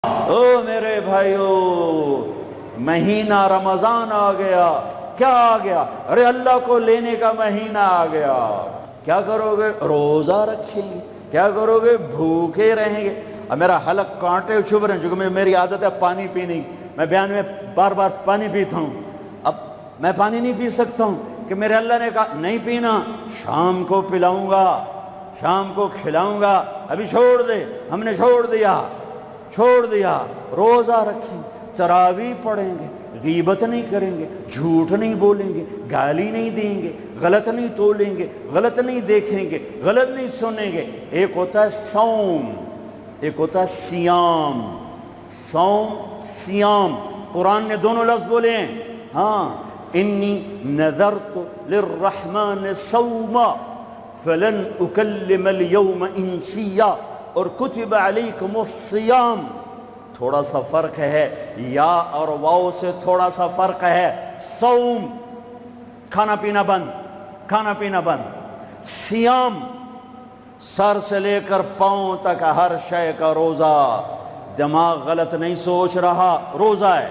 او میرے بھائیو، مہینہ رمضان آ گیا. کیا آ گیا؟ ارے اللہ کو لینے کا مہینہ آ گیا. کیا کرو گے؟ روزہ رکھیں گے. کیا کرو گے؟ بھوکے رہیں گے. اب میرا حلق کانٹے چبھ رہے ہیں، چونکہ میری عادت ہے پانی پینی. میں بیان میں بار بار پانی پیتا ہوں. اب میں پانی نہیں پی سکتا ہوں کہ میرے اللہ نے کہا نہیں پینا، شام کو پلاؤں گا، شام کو کھلاؤں گا. ابھی چھوڑ دے. ہم نے چھوڑ دیا. روزہ رکھیں، تراویح پڑھیں گے، غیبت نہیں کریں گے، جھوٹ نہیں بولیں گے، گالی نہیں دیں گے، غلط نہیں تولیں گے، غلط نہیں دیکھیں گے، غلط نہیں سنیں گے. ایک ہوتا ہے صوم، ایک ہوتا ہے سیام. صوم، سیام، قرآن نے دونوں لفظ بولے ہیں. ہاں، انی نذرت للرحمن صوما فلن اکلم اليوم انسیا، اور کتب علیکم الصیام. تھوڑا سا فرق ہے، یا اور واو سے تھوڑا سا فرق ہے. صوم، کھانا پینا بند، کھانا پینا بند. سیام، سر سے لے کر پاؤں تک ہر شے کا روزہ. دماغ غلط نہیں سوچ رہا، روزہ ہے.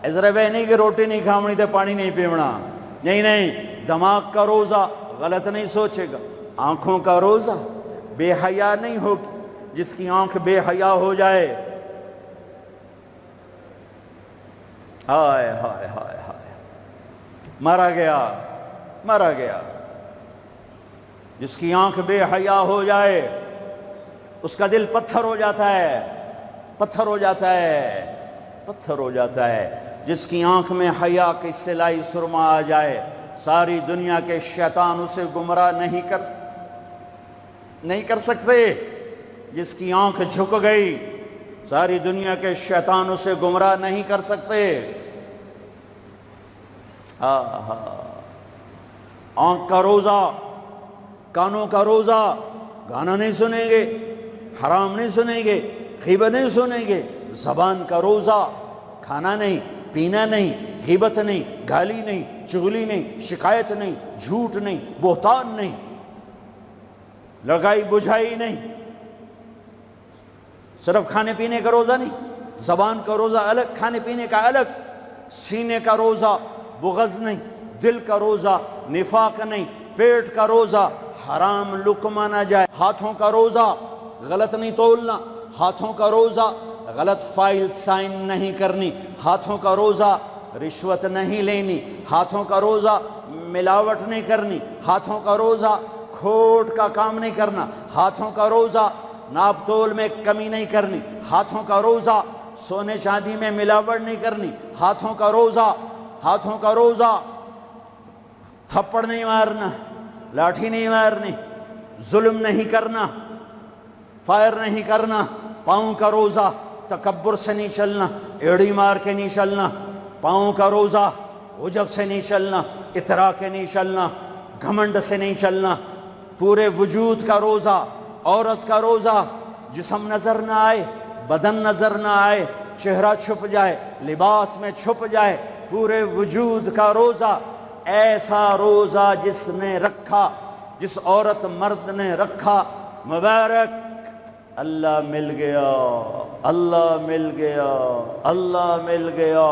ازرے وہ نہیں کہ روٹی نہیں کھاونی تے پانی نہیں پیونا. نہیں، دماغ کا روزہ، غلط نہیں سوچے گا. آنکھوں کا روزہ، بے حیا نہیں ہوگی. جس کی آنکھ بے حیا ہو جائے، ہائے ہائے ہائے ہائے، مرا گیا. جس کی آنکھ بے حیا ہو جائے اس کا دل پتھر ہو جاتا ہے. جس کی آنکھ میں حیا کی سلائی سرما آ جائے، ساری دنیا کے شیطان اسے گمراہ نہیں کر سکتے. جس کی آنکھ جھک گئی، ساری دنیا کے شیطان اسے گمراہ نہیں کر سکتے. آنکھ کا روزہ، کانوں کا روزہ، گانا نہیں سنیں گے، حرام نہیں سنیں گے، غیبت نہیں سنیں گے. زبان کا روزہ، کھانا نہیں، پینا نہیں، غیبت نہیں، گالی نہیں، چغلی نہیں، شکایت نہیں، جھوٹ نہیں، بہتان نہیں، لگائی بجھائی نہیں. صرف کھانے پینے کا روزہ نہیں، زبان کا روزہ الگ، کھانے پینے کا الگ. سینے کا روزہ، بغض نہیں. دل کا روزہ، نفاق نہیں. پیٹ کا روزہ، حرام لقمہ نہ جائے. ہاتھوں کا روزہ، غلط نہیں تولنا. ہاتھوں کا روزہ، غلط فائل سائن نہیں کرنی. ہاتھوں کا روزہ، رشوت نہیں لینی. ہاتھوں کا روزہ، ملاوٹ نہیں کرنی. ہاتھوں کا روزہ، کھوٹ کا کام نہیں کرنا. ہاتھوں کا روزہ، ناپ تول میں کمی نہیں کرنی. ہاتھوں کا روزہ، سونے چاندی میں ملاوٹ نہیں کرنی. ہاتھوں کا روزہ، تھپڑ نہیں مارنا، لاٹھی نہیں مارنی، ظلم نہیں کرنا، فائر نہیں کرنا. پاؤں کا روزہ، تکبر سے نہیں چلنا، ایڑی مار کے نہیں چلنا. پاؤں کا روزہ، عجب سے نہیں چلنا، اطراء کے نہیں چلنا، گھمنڈ سے نہیں چلنا. پورے وجود کا روزہ. عورت کا روزہ، جسم نظر نہ آئے، بدن نظر نہ آئے، چہرہ چھپ جائے، لباس میں چھپ جائے. پورے وجود کا روزہ. ایسا روزہ جس نے رکھا، جس عورت مرد نے رکھا، مبارک. اللہ مل گیا، اللہ مل گیا، اللہ مل گیا.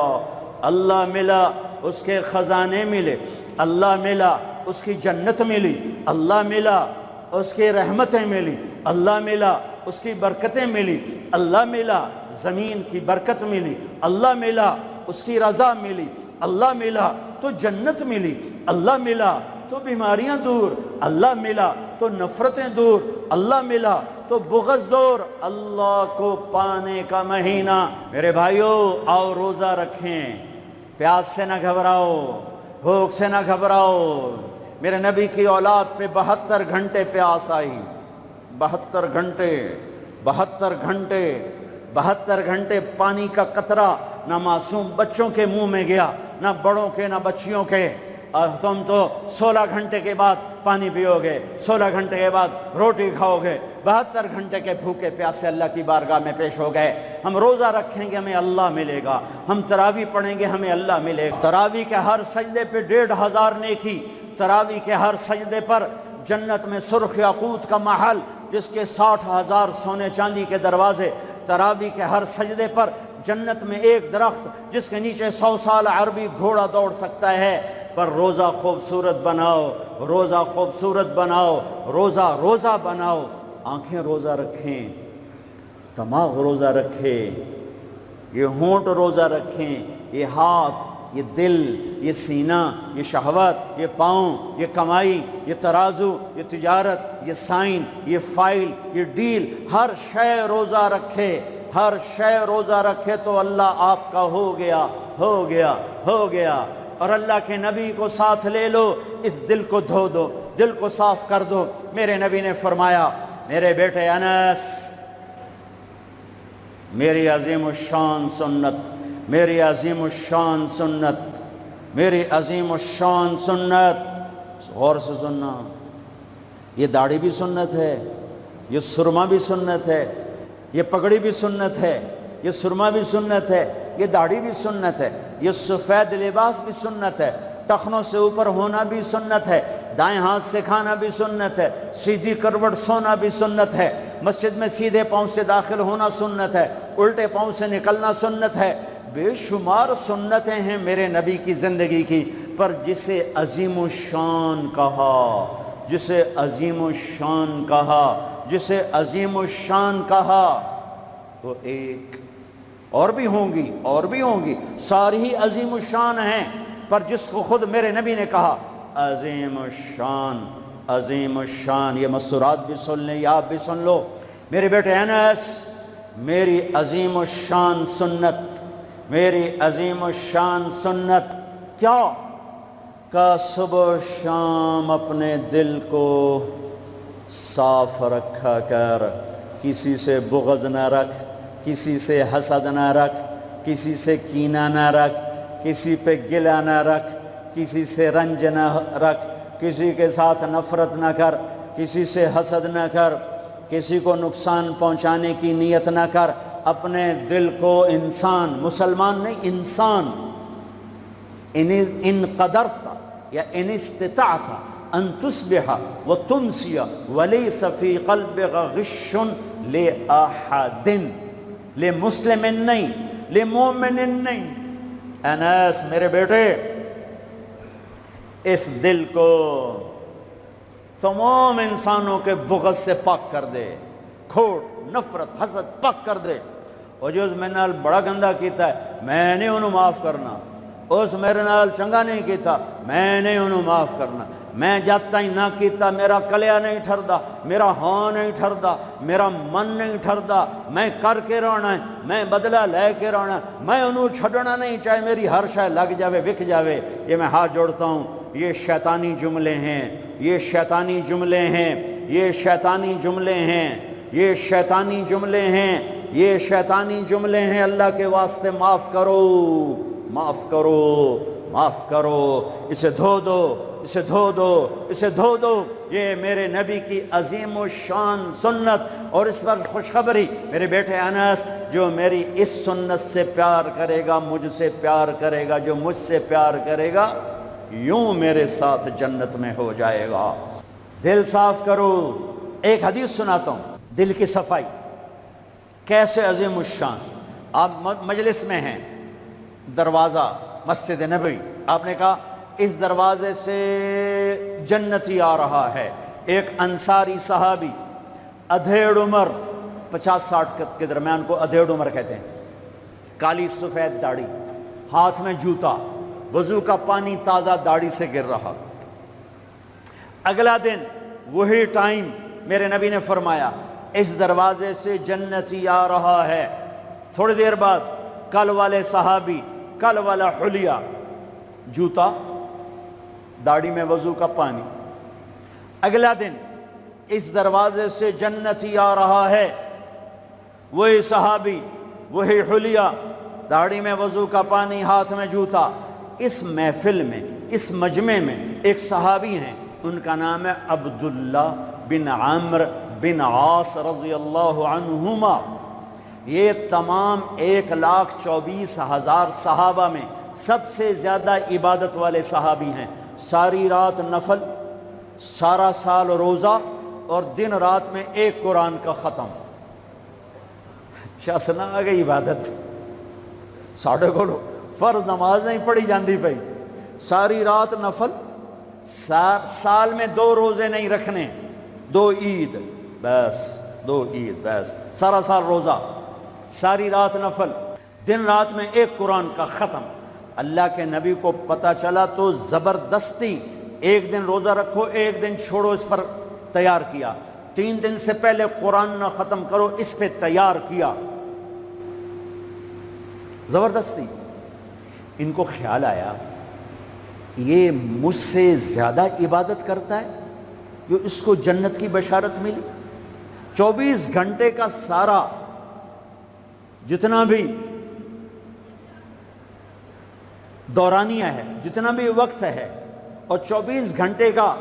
اللہ ملا، اس کے خزانے ملے. اللہ ملا، اس کی جنت ملی. اللہ ملا، اس کی رحمتیں ملی. اللہ ملا، اس کی برکتیں ملی. اللہ ملا، زمین کی برکت ملی. اللہ ملا، اس کی رضا ملی. اللہ ملا تو جنت ملی. اللہ ملا تو بیماریاں دور. اللہ ملا تو نفرتیں دور. اللہ ملا تو بغض دور. اللہ کو پانے کا مہینہ. میرے بھائیو، آؤ روزہ رکھیں. پیاس سے نہ گھبراؤ، بھوک سے نہ گھبراؤ. میرے نبی کی اولاد پہ 72 گھنٹے پیاس آئی. 72 گھنٹے پانی کا قطرہ نہ معصوم بچوں کے منہ میں گیا، نہ بڑوں کے، نہ بچیوں کے. اور تم تو 16 گھنٹے کے بعد پانی پیو گے، 16 گھنٹے کے بعد روٹی کھاؤ گے. 72 گھنٹے کے بھوکے پیاسے اللہ کی بارگاہ میں پیش ہو گئے. ہم روزہ رکھیں گے، ہمیں اللہ ملے گا. ہم تراویح پڑھیں گے، ہمیں اللہ ملے گا. تراویح کے ہر سجدے پہ 1500 نیکی. تراویح کے ہر سجدے پر جنت میں سرخ یاقوت کا محل، جس کے 60,000 سونے چاندی کے دروازے. تراوی کے ہر سجدے پر جنت میں ایک درخت جس کے نیچے 100 سال عربی گھوڑا دوڑ سکتا ہے، پر روزہ خوبصورت بناؤ، روزہ خوبصورت بناؤ، روزہ بناؤ۔ آنکھیں روزہ رکھیں، دماغ روزہ رکھے، یہ ہونٹ روزہ رکھیں، یہ ہاتھ، یہ دل، یہ سینہ، یہ شہوت، یہ پاؤں، یہ کمائی، یہ ترازو، یہ تجارت، یہ سائن، یہ فائل، یہ ڈیل، ہر شے روزہ رکھے، ہر شے روزہ رکھے تو اللہ آپ کا ہو گیا، ہو گیا، ہو گیا۔ اور اللہ کے نبی کو ساتھ لے لو، اس دل کو دھو دو، دل کو صاف کر دو۔ میرے نبی نے فرمایا، میرے بیٹے انس، میری عظیم الشان سنت، میری عظیم الشان سنت، میری عظیم الشان سنت، غور سے سننا، یہ داڑھی بھی سنت ہے، یہ سرما بھی سنت ہے، یہ پگڑی بھی سنت ہے، یہ سرما بھی سنت ہے، یہ داڑھی بھی سنت ہے، یہ سفید لباس بھی سنت ہے، ٹخنوں سے اوپر ہونا بھی سنت ہے، دائیں ہاتھ سے کھانا بھی سنت ہے، سیدھی کروٹ سونا بھی سنت ہے، مسجد میں سیدھے پاؤں سے داخل ہونا سنت ہے، الٹے پاؤں سے نکلنا سنت ہے۔ بے شمار سنتیں ہیں میرے نبی کی زندگی کی، پر جسے عظیم الشان کہا، جسے عظیم الشان کہا، جسے عظیم الشان کہا، وہ ایک اور بھی ہوں گی، اور بھی ہوں گی، ساری ہی عظیم الشان ہیں، پر جس کو خود میرے نبی نے کہا عظیم الشان، عظیم الشان، یہ مستورات بھی سن لیں یا آپ بھی سن لو۔ میرے بیٹے انس، میری عظیم الشان سنت، میری عظیم الشان سنت کیا؟ کہ صبح و شام اپنے دل کو صاف رکھا کر، کسی سے بغض نہ رکھ، کسی سے حسد نہ رکھ، کسی سے کینہ نہ رکھ، کسی پہ گلہ نہ رکھ، کسی سے رنج نہ رکھ، کسی کے ساتھ نفرت نہ کر، کسی سے حسد نہ کر، کسی کو نقصان پہنچانے کی نیت نہ کر، اپنے دل کو انسان، مسلمان نہیں انسان، ان قدرت یا ان استطعت ان تصبح وتمسی ولیس فی قلبک غش لأحد، لمسلم نہیں، لمومن نہیں۔ انس میرے بیٹے، اس دل کو تمام انسانوں کے بغض سے پاک کر دے، کھوٹ، نفرت، حسد پاک کر دے۔ اور جو اس میں نال بڑا گندہ کیتا ہے میں نے انہوں معاف کرنا، اس میرے نال چنگا نہیں کیتا میں نے انہوں معاف کرنا، میں جب تک نہ کیتا میرا کلیا نہیں ٹھردا، میرا ہاں نہیں ٹھردا، میرا من نہیں ٹھردا، میں کر کے رہنا ہے، میں بدلہ لے کے رہنا، میں انہوں چھڑنا نہیں، چاہے میری ہر شے لگ جاوے وک جاوے۔ یہ میں ہاتھ جوڑتا ہوں، یہ شیطانی جملے ہیں، یہ شیطانی جملے ہیں، یہ شیطانی جملے ہیں، یہ شیطانی جملے ہیں، یہ شیطانی جملے ہیں۔ اللہ کے واسطے معاف کرو، معاف کرو، معاف کرو، اسے دھو دو، اسے دھو دو، اسے دھو دو۔ یہ میرے نبی کی عظیم الشان سنت، اور اس پر خوشخبری میرے بیٹے انس، جو میری اس سنت سے پیار کرے گا مجھ سے پیار کرے گا، جو مجھ سے پیار کرے گا یوں میرے ساتھ جنت میں ہو جائے گا۔ دل صاف کرو۔ ایک حدیث سناتا ہوں، دل کی صفائی کیسے عظیم الشان۔ آپ مجلس میں ہیں، دروازہ مسجد نبوی، آپ نے کہا اس دروازے سے جنتی آ رہا ہے۔ ایک انصاری صحابی، ادھیڑ عمر، 50-60 کے درمیان کو ادھیڑ عمر کہتے ہیں، کالی سفید داڑھی، ہاتھ میں جوتا، وضو کا پانی تازہ داڑھی سے گر رہا۔ اگلا دن وہی ٹائم میرے نبی نے فرمایا اس دروازے سے جنتی آ رہا ہے۔ تھوڑی دیر بعد کل والے صحابی، کل والا حلیہ، جوتا، داڑھی میں وضو کا پانی۔ اگلا دن اس دروازے سے جنتی آ رہا ہے، وہی صحابی، وہی حلیہ، داڑھی میں وضو کا پانی، ہاتھ میں جوتا۔ اس محفل میں، اس مجمع میں ایک صحابی ہیں، ان کا نام ہے عبداللہ بن عمرو بن عاص رضی اللہ عنہما۔ یہ تمام 1,24,000 صحابہ میں سب سے زیادہ عبادت والے صحابی ہیں۔ ساری رات نفل، سارا سال روزہ، اور دن رات میں ایک قرآن کا ختم۔ شاسنا آ گئی عبادت ساڑھے کو فرض نماز نہیں پڑھی جاندی پئی، ساری رات نفل، سال میں 2 روزے نہیں رکھنے، 2 عید بس، 2 عید بس، سارا سال روزہ، ساری رات نفل، دن رات میں 1 قرآن کا ختم۔ اللہ کے نبی کو پتہ چلا تو زبردستی 1 دن روزہ رکھو 1 دن چھوڑو اس پر تیار کیا، 3 دن سے پہلے قرآن نہ ختم کرو اس پہ تیار کیا، زبردستی۔ ان کو خیال آیا یہ مجھ سے زیادہ عبادت کرتا ہے جو اس کو جنت کی بشارت ملی۔ 24 گھنٹے کا سارا جتنا بھی دورانیہ ہے، جتنا بھی وقت ہے، اور 24 گھنٹے کا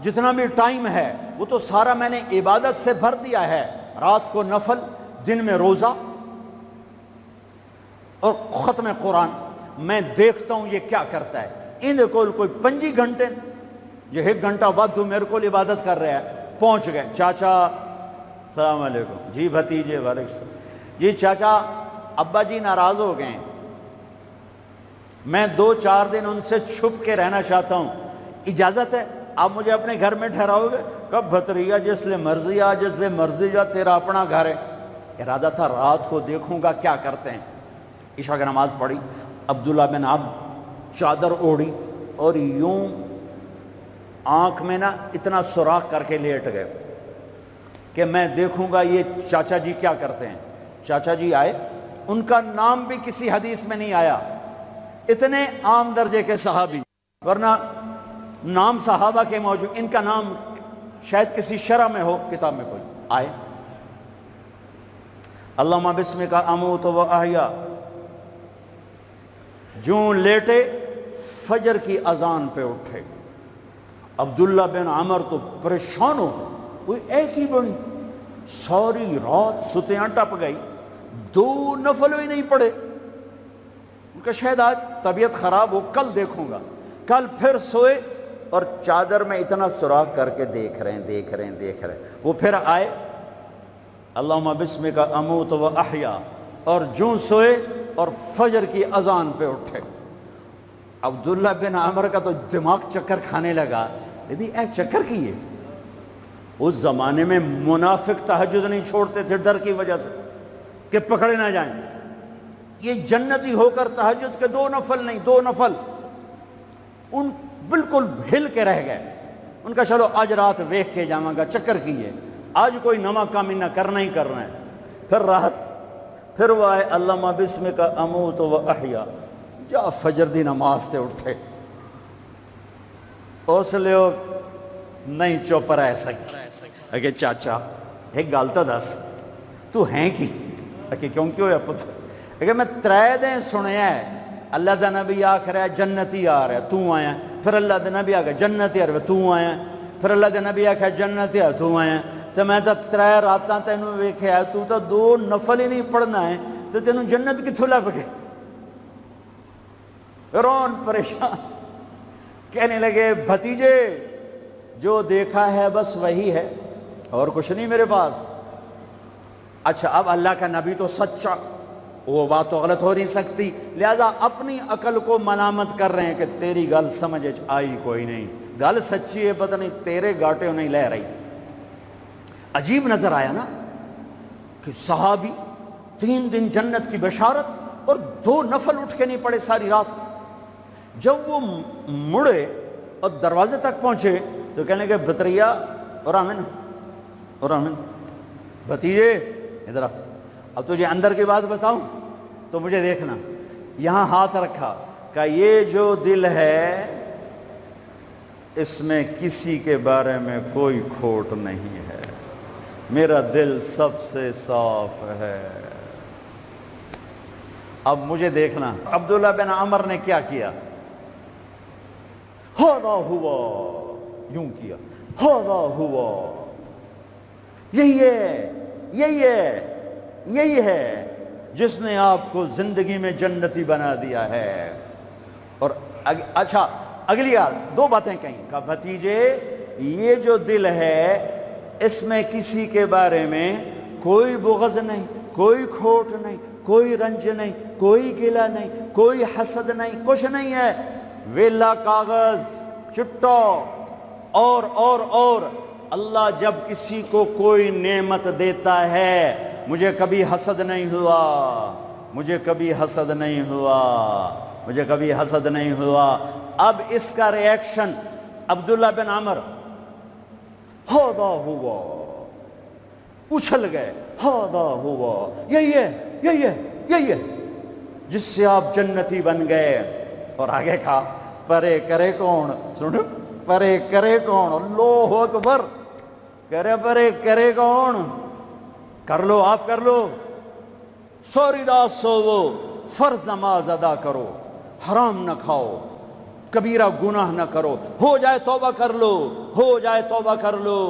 جتنا بھی ٹائم ہے وہ تو سارا میں نے عبادت سے بھر دیا ہے، رات کو نفل، دن میں روزہ اور ختم قرآن۔ میں دیکھتا ہوں یہ کیا کرتا ہے۔ ان کو کوئی 5 گھنٹے، یہ 1 گھنٹہ وقت میرے کو عبادت کر رہا ہے۔ پہنچ گئے، چاچا السلام علیکم، جی بھتیجے وعلیکم السلام، جی چاچا ابا جی ناراض ہو گئے ہیں، میں 2-4 دن ان سے چھپ کے رہنا چاہتا ہوں، اجازت ہے؟ آپ مجھے اپنے گھر میں ٹھہراؤ گے؟ کب بھتریا جس لئے مرضی آ، جس لئے مرضی جا، تیرا اپنا گھر ہے۔ ارادہ تھا رات کو دیکھوں گا کیا کرتے ہیں۔ عشاء کی نماز پڑھی، عبداللہ بن عمرو چادر اوڑھی اور یوں آنکھ میں نا اتنا سوراخ کر کے لیٹ گئے کہ میں دیکھوں گا یہ چاچا جی کیا کرتے ہیں۔ چاچا جی آئے، ان کا نام بھی کسی حدیث میں نہیں آیا، اتنے عام درجے کے صحابی، ورنہ نام صحابہ کے موجود، ان کا نام شاید کسی شرح میں ہو، کتاب میں کوئی۔ آئے، اللہم بسمک اموت و احیا، جوں لیٹے فجر کی اذان پہ اٹھے۔ عبداللہ بن عمر تو پریشان ہو، کوئی ایک ہی بڑی، ساری رات ستیاں ٹپ گئی، 2 نفل بھی نہیں پڑے۔ ان کا شاید آج طبیعت خراب ہو، کل دیکھوں گا۔ کل پھر سوئے اور چادر میں اتنا سوراخ کر کے دیکھ رہے ہیں۔ وہ پھر آئے، اللہم بسمک اموت و احیا، اور جوں سوئے اور فجر کی اذان پہ اٹھے۔ عبداللہ بن عمر کا تو دماغ چکر کھانے لگا، اے چکر کیے۔ اس زمانے میں منافق تہجد نہیں چھوڑتے تھے ڈر کی وجہ سے کہ پکڑے نہ جائیں۔ یہ جنتی ہو کر تہجد کے 2 نفل نہیں، 2 نفل، ان بالکل ہل کے رہ گئے۔ ان کا چلو آج رات ویکھ کے جاواں گا، چکر کیے، آج کوئی نما کام نہ کرنا ہی کرنا ہے۔ پھر راحت، پھر وہ آئے، اللہم بسمک اموت و احیا، جا فجر دی نماز تے اٹھے۔ اس لیے نہیں چپ رہ سکتے کہ چاچا ایک گل تو دس، تو ہیں کی؟ کہ کیوں کیوں ہے پتر؟ کہ میں 3 دن سنیا ہے اللہ دا نبی آکھ رہا ہے جنتی آ رہا ہے، تو آیا ہے۔ پھر اللہ دا نبی آکھ رہا ہے جنتی آ رہا ہے، تو آیا ہے۔ پھر اللہ دا نبی آکھ رہا ہے جنتی آ رہا ہے، تو آیا ہے۔ تو میں تو 3 راتاں تینوں ویکھیا ہے، تو 2 نفل ہی نہیں پڑھنا ہے، تو تینوں جنت کتھوں لب گئے؟ رون پریشان، کہنے لگے بھتیجے جو دیکھا ہے بس وہی ہے، اور کچھ نہیں میرے پاس۔ اچھا اب اللہ کا نبی تو سچا، وہ بات تو غلط ہو نہیں سکتی، لہذا اپنی عقل کو ملامت کر رہے ہیں کہ تیری گل سمجھ آئی کوئی نہیں، گل سچی ہے پتہ نہیں تیرے گاٹے نہیں لے رہی۔ عجیب نظر آیا نا کہ صحابی 3 دن جنت کی بشارت اور 2 نفل اٹھ کے نہیں پڑے ساری رات۔ جب وہ مڑے اور دروازے تک پہنچے تو کہنے لگے بطریا اور آمن بھتیجے ادھر آ، اب تجھے اندر کی بات بتاؤں تو مجھے دیکھنا۔ یہاں ہاتھ رکھا کہ یہ جو دل ہے اس میں کسی کے بارے میں کوئی کھوٹ نہیں ہے، میرا دل سب سے صاف ہے۔ اب مجھے دیکھنا عبداللہ بن عمر نے کیا کیا، ہذا ہوا، یوں کیا، ہذا ہوا، یہی ہے جس نے آپ کو زندگی میں جنتی بنا دیا ہے۔ اور اچھا اگلی 2 باتیں کہیں کہ بھتیجے یہ جو دل ہے اس میں کسی کے بارے میں کوئی بغض نہیں، کوئی کھوٹ نہیں، کوئی رنج نہیں، کوئی گلہ نہیں، کوئی حسد نہیں، کچھ نہیں ہے، ویلا کاغذ چٹا۔ اور اللہ جب کسی کو کوئی نعمت دیتا ہے، مجھے کبھی حسد نہیں ہوا، مجھے کبھی حسد نہیں ہوا، مجھے کبھی حسد نہیں ہوا۔ اب اس کا ری ایکشن عبداللہ بن عمر، ہاذا ہوا، اچھل گئے، ہاذا ہوا، یہی ہے جس سے آپ جنتی بن گئے۔ اور آگے کہا پرے کرے کون، سنو، پرے کرے کون، اللہ اکبر، پرے کرے کون، کر لو آپ، کر لو، سوری رات سوو، فرض نماز ادا کرو، حرام نہ کھاؤ، کبیرہ گناہ نہ کرو، ہو جائے توبہ کر لو، ہو جائے توبہ کر لو۔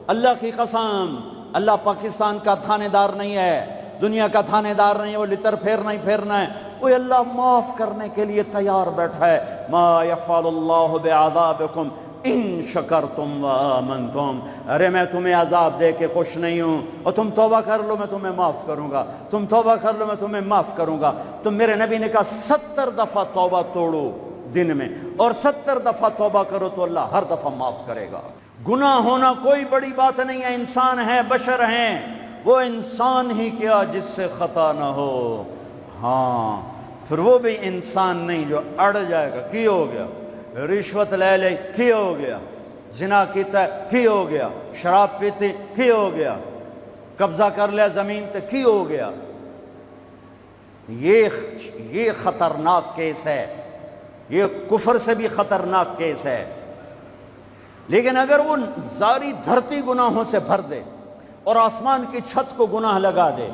اللہ کی قسم، اللہ پاکستان کا تھانے دار نہیں ہے، دنیا کا تھانے دار نہیں ہے، وہ لتر پھیرنا ہی پھیرنا ہے، وہ اللہ معاف کرنے کے لیے تیار بیٹھا ہے۔ ما یفعل اللہ بعذابکم ان شکرتم وآمنتم، ارے میں تمہیں عذاب دے کے خوش نہیں ہوں، اور تم توبہ کر لو میں تمہیں معاف کروں گا، تم توبہ کر لو میں تمہیں معاف کروں گا۔ تو میرے نبی نے کہا 70 دفعہ توبہ توڑو دن میں، اور 70 دفعہ توبہ کرو تو اللہ ہر دفعہ معاف کرے گا۔ گناہ ہونا کوئی بڑی بات نہیں ہے، انسان ہے، بشر ہیں، وہ انسان ہی کیا جس سے خطا نہ ہو، ہاں پھر وہ بھی انسان نہیں جو اڑ جائے گا، کی ہو گیا، رشوت لے لے کی ہو گیا، زنا کیتا ہے کی ہو گیا، شراب پیتے کی ہو گیا، قبضہ کر لیا زمین تے کی ہو گیا۔ یہ خطرناک کیس ہے، یہ کفر سے بھی خطرناک کیس ہے۔ لیکن اگر وہ ساری دھرتی گناہوں سے بھر دے اور آسمان کی چھت کو گناہ لگا دے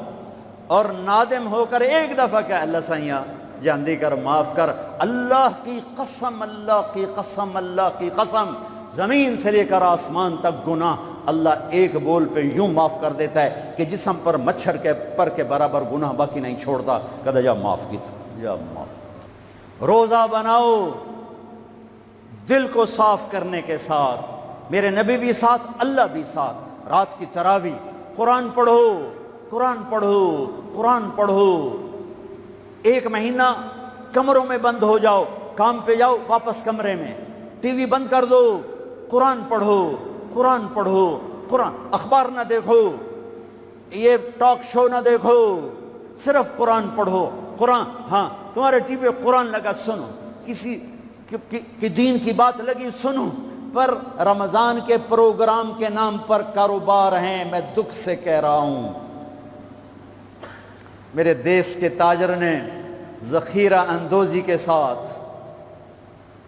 اور نادم ہو کر ایک دفعہ کہ اللہ سائیاں جاندی کر، معاف کر، اللہ کی قسم، اللہ کی قسم، اللہ کی قسم، زمین سے لے کر آسمان تک گناہ اللہ ایک بول پہ یوں معاف کر دیتا ہے کہ جسم پر مچھر کے پر کے برابر گناہ باقی نہیں چھوڑتا۔ کہتا جا معاف کی تو جا معاف کی۔ روزہ بناؤ دل کو صاف کرنے کے ساتھ، میرے نبی بھی ساتھ، اللہ بھی ساتھ، رات کی تراویح، قرآن پڑھو، قرآن پڑھو، قرآن پڑھو، ایک مہینہ کمروں میں بند ہو جاؤ، کام پہ جاؤ واپس کمرے میں، ٹی وی بند کر دو، قرآن پڑھو، قرآن پڑھو، قرآن، اخبار نہ دیکھو، یہ ٹاک شو نہ دیکھو، صرف قرآن پڑھو۔ قرآن، ہاں تمہارے ٹی وی پہ قرآن لگا سنو، کسی کی دین کی بات لگی سنو، پر رمضان کے پروگرام کے نام پر کاروبار ہیں، میں دکھ سے کہہ رہا ہوں۔ میرے دیس کے تاجر نے ذخیرہ اندوزی کے ساتھ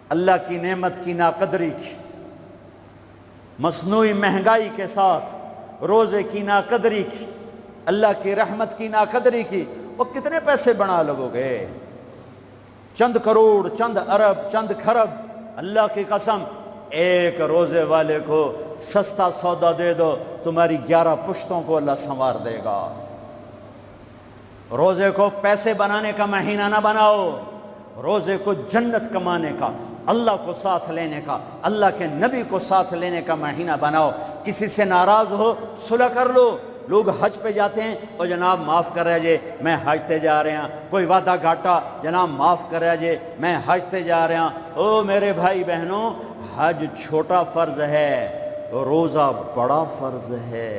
اللہ کی نعمت کی ناقدری کی، مصنوعی مہنگائی کے ساتھ روزے کی ناقدری کی، اللہ کی رحمت کی ناقدری کی۔ وہ کتنے پیسے بنا لگو گے؟ چند کروڑ، چند ارب، چند کھرب۔ اللہ کی قسم، ایک روزے والے کو سستا سودا دے دو، تمہاری 11 پشتوں کو اللہ سنوار دے گا۔ روزے کو پیسے بنانے کا مہینہ نہ بناؤ، روزے کو جنت کمانے کا، اللہ کو ساتھ لینے کا، اللہ کے نبی کو ساتھ لینے کا مہینہ بناؤ۔ کسی سے ناراض ہو صلح کر لو۔ لوگ حج پہ جاتے ہیں، اور جناب معاف کر رہے جے میں حج تے جا رہے ہیں، کوئی وعدہ گھاٹا، جناب معاف کر رہے جے میں حج تے جا رہے ہیں۔ او میرے بھائی بہنوں، حج چھوٹا فرض ہے، روزہ بڑا فرض ہے۔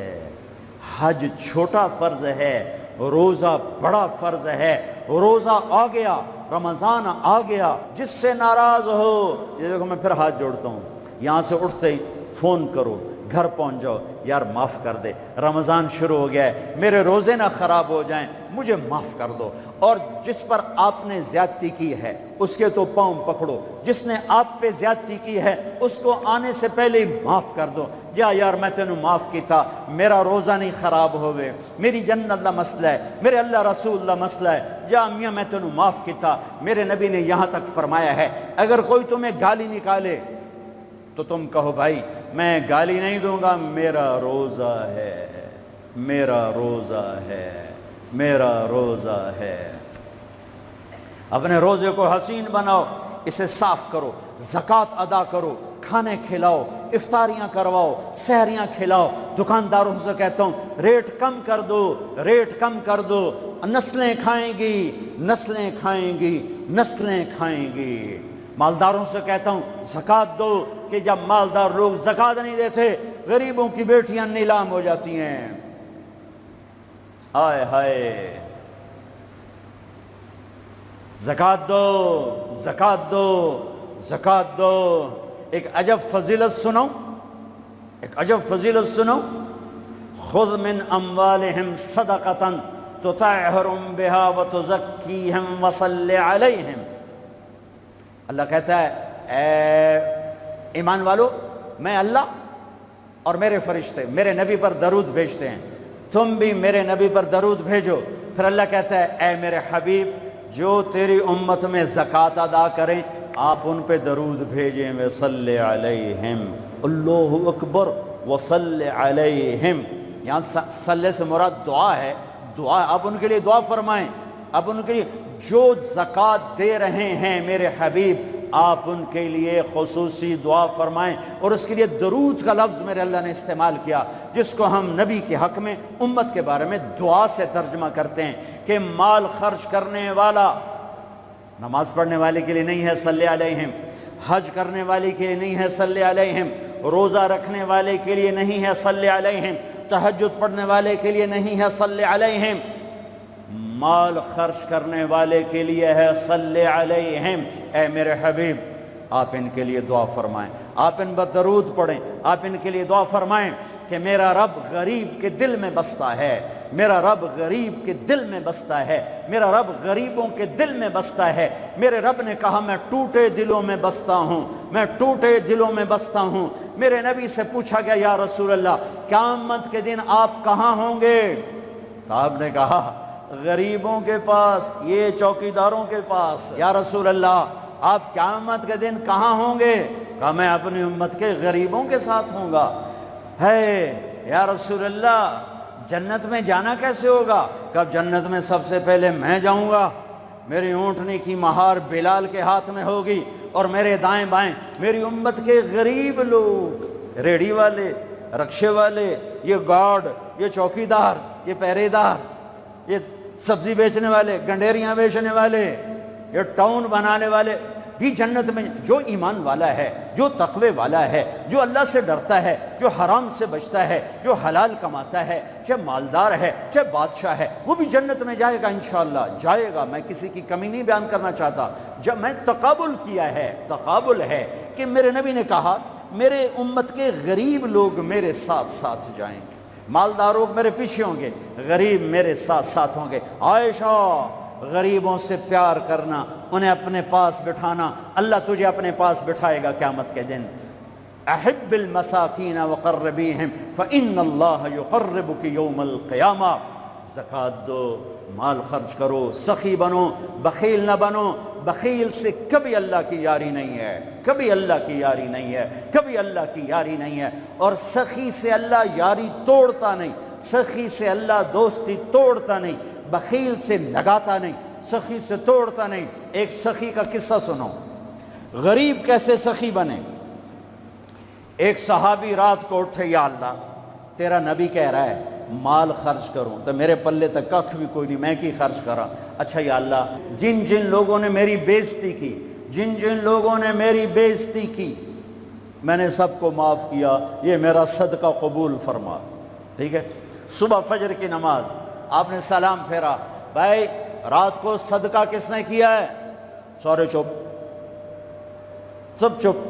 حج چھوٹا فرض ہے، روزہ بڑا فرض ہے۔ روزہ آ گیا، رمضان آ گیا، جس سے ناراض ہو، یہ دیکھو میں پھر ہاتھ جوڑتا ہوں، یہاں سے اٹھتے ہی فون کرو، گھر پہنچ جاؤ، یار معاف کر دے، رمضان شروع ہو گیا ہے، میرے روزے نہ خراب ہو جائیں، مجھے معاف کر دو۔ اور جس پر آپ نے زیادتی کی ہے اس کے تو پاؤں پکڑو، جس نے آپ پہ زیادتی کی ہے اس کو آنے سے پہلے ہی معاف کر دو۔ جا یار میں تینوں معاف کیتا، میرا روزہ نہیں خراب ہوئے، میری جنت دا مسئلہ ہے، میرے اللہ رسول دا مسئلہ ہے، جا میاں میں تینوں معاف کیتا۔ میرے نبی نے یہاں تک فرمایا ہے اگر کوئی تمہیں گالی نکالے تو تم کہو بھائی میں گالی نہیں دوں گا، میرا روزہ ہے، میرا روزہ ہے، میرا روزہ ہے۔ اپنے روزے کو حسین بناؤ، اسے صاف کرو، زکوٰۃ ادا کرو، کھانے کھلاؤ، افطاریاں کرواؤ، سحریاں کھلاؤ۔ دکانداروں سے کہتا ہوں ریٹ کم کر دو، ریٹ کم کر دو، نسلیں کھائیں گی، نسلیں کھائیں گی، نسلیں کھائیں گی۔ مالداروں سے کہتا ہوں زکوٰۃ دو، کہ جب مالدار لوگ زکوٰۃ نہیں دیتے غریبوں کی بیٹیاں نیلام ہو جاتی ہیں۔ ہائے ہائے، زکوٰۃ دو، زکوٰۃ دو، زکوٰۃ دو۔ ایک عجب فضیلت سنو، ایک عجب فضیلت سنو، خذ من اموالہم صدقۃ تطہرہم بہا وتزکیہم وصل علیہم۔ اللہ کہتا ہے اے ایمان والو، میں اللہ اور میرے فرشتے میرے نبی پر درود بھیجتے ہیں، تم بھی میرے نبی پر درود بھیجو۔ پھر اللہ کہتا ہے اے میرے حبیب، جو تیری امت میں زکوٰۃ ادا کریں آپ ان پہ درود بھیجیں، وصلی علیہم، اللہ اکبر، وصلی علیہم۔ یہاں صلی سے مراد دعا ہے، دعا، آپ ان کے لیے دعا فرمائیں، آپ ان کے لیے جو زکوٰۃ دے رہے ہیں میرے حبیب آپ ان کے لیے خصوصی دعا فرمائیں۔ اور اس کے لیے درود کا لفظ میرے اللہ نے استعمال کیا، جس کو ہم نبی کے حق میں امت کے بارے میں دعا سے ترجمہ کرتے ہیں کہ مال خرچ کرنے والا نماز پڑھنے والے کے لیے نہیں ہے صلی علیہم، حج کرنے والے کے لیے نہیں ہے صلی علیہم، روزہ رکھنے والے کے لیے نہیں ہے صلی علیہم، تہجد پڑھنے والے کے لیے نہیں ہے صلی علیہم، مال خرچ کرنے والے کے لیے ہے صلی علیہم۔ اے میرے حبیب آپ ان کے لیے دعا فرمائیں، آپ ان پر درود پڑھیں، آپ ان کے لیے دعا فرمائیں کہ میرا رب غریب کے دل میں بستا ہے، میرا رب غریب کے دل میں بستا ہے، میرا رب غریبوں کے دل میں بستا ہے۔ میرے رب نے کہا میں ٹوٹے دلوں میں بستا ہوں، میں ٹوٹے دلوں میں بستا ہوں۔ میرے نبی سے پوچھا گیا یا رسول اللہ قیامت کے دن آپ کہاں ہوں گے؟ تو آپ نے کہا غریبوں کے پاس، یہ چوکیداروں کے پاس۔ یا رسول اللہ آپ قیامت کے دن کہاں ہوں گے؟ کہا میں اپنی امت کے غریبوں کے ساتھ ہوں گا۔ ہے یا رسول اللہ جنت میں جانا کیسے ہوگا؟ کب جنت میں سب سے پہلے میں جاؤں گا، میری اونٹنی کی مہار بلال کے ہاتھ میں ہوگی، اور میرے دائیں بائیں میری امت کے غریب لوگ، ریڑھی والے، رکشے والے، یہ گارڈ، یہ چوکیدار، یہ پہرے دار، یہ سبزی بیچنے والے، گنڈیریاں بیچنے والے، یہ ٹاؤن بنانے والے بھی جنت میں۔ جو ایمان والا ہے، جو تقوی والا ہے، جو اللہ سے ڈرتا ہے، جو حرام سے بچتا ہے، جو حلال کماتا ہے، چاہے مالدار ہے چاہے بادشاہ ہے، وہ بھی جنت میں جائے گا انشاءاللہ، جائے گا۔ میں کسی کی کمی نہیں بیان کرنا چاہتا، جب میں تقابل کیا ہے، تقابل ہے کہ میرے نبی نے کہا میرے امت کے غریب لوگ میرے ساتھ ساتھ جائیں گے، مالدار لوگ میرے پیچھے ہوں گے، غریب میرے ساتھ ساتھ ہوں گے۔ عائشہ غریبوں سے پیار کرنا، انہیں اپنے پاس بٹھانا، اللہ تجھے اپنے پاس بٹھائے گا قیامت کے دن۔ احب المساکین وقربیہم فإن اللہ یقربک یوم القیامہ۔ زکوٰۃ دو، مال خرچ کرو، سخی بنو، بخیل نہ بنو۔ بخیل سے کبھی اللہ کی یاری نہیں ہے، کبھی اللہ کی یاری نہیں ہے، کبھی اللہ کی یاری نہیں ہے۔ اور سخی سے اللہ یاری توڑتا نہیں، سخی سے اللہ دوستی توڑتا نہیں، بخیل سے لگاتا نہیں، سخی سے توڑتا نہیں۔ ایک سخی کا قصہ سنو، غریب کیسے سخی بنے۔ ایک صحابی رات کو اٹھے، یا اللہ تیرا نبی کہہ رہا ہے مال خرچ کروں تو میرے پلے تک ککھ بھی کوئی نہیں، میں کی خرچ کرا۔ اچھا یا اللہ جن جن لوگوں نے میری بے عزتی کی، جن جن لوگوں نے میری بے عزتی کی، میں نے سب کو معاف کیا، یہ میرا صدقہ قبول فرما۔ ٹھیک ہے، صبح فجر کی نماز آپ نے سلام پھیرا، بھائی رات کو صدقہ کس نے کیا ہے؟ سارے چپ، سب چپ،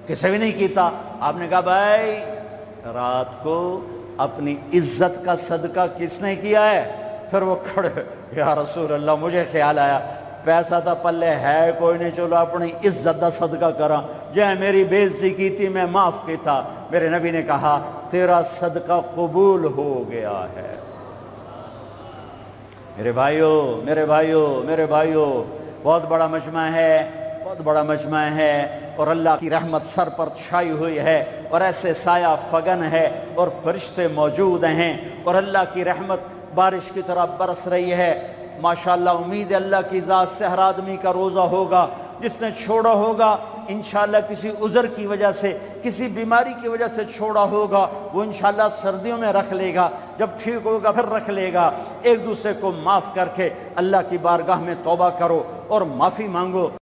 کسی بھی نہیں کیتا۔ آپ نے کہا بھائی رات کو اپنی عزت کا صدقہ کس نے کیا ہے؟ پھر وہ کھڑے، یا رسول اللہ مجھے خیال آیا پیسہ تھا پلے ہے کوئی نہیں، چلو اپنی عزت دا صدقہ کرا، جہاں میری بے عزتی کی تھی میں معاف کی تھا۔ میرے نبی نے کہا تیرا صدقہ قبول ہو گیا ہے۔ میرے بھائیوں، میرے بھائیوں، میرے بھائیوں، بہت بڑا مجمع ہے، بہت بڑا مجمع ہے، اور اللہ کی رحمت سر پر چھائی ہوئی ہے، اور ایسے سایہ فگن ہے، اور فرشتے موجود ہیں، اور اللہ کی رحمت بارش کی طرح برس رہی ہے۔ ماشاءاللہ امید ہے اللہ کی ذات سے ہر آدمی کا روزہ ہوگا، جس نے چھوڑا ہوگا انشاءاللہ کسی عذر کی وجہ سے، کسی بیماری کی وجہ سے چھوڑا ہوگا، وہ انشاءاللہ سردیوں میں رکھ لے گا، جب ٹھیک ہوگا پھر رکھ لے گا۔ ایک دوسرے کو معاف کر کے اللہ کی بارگاہ میں توبہ کرو اور معافی مانگو۔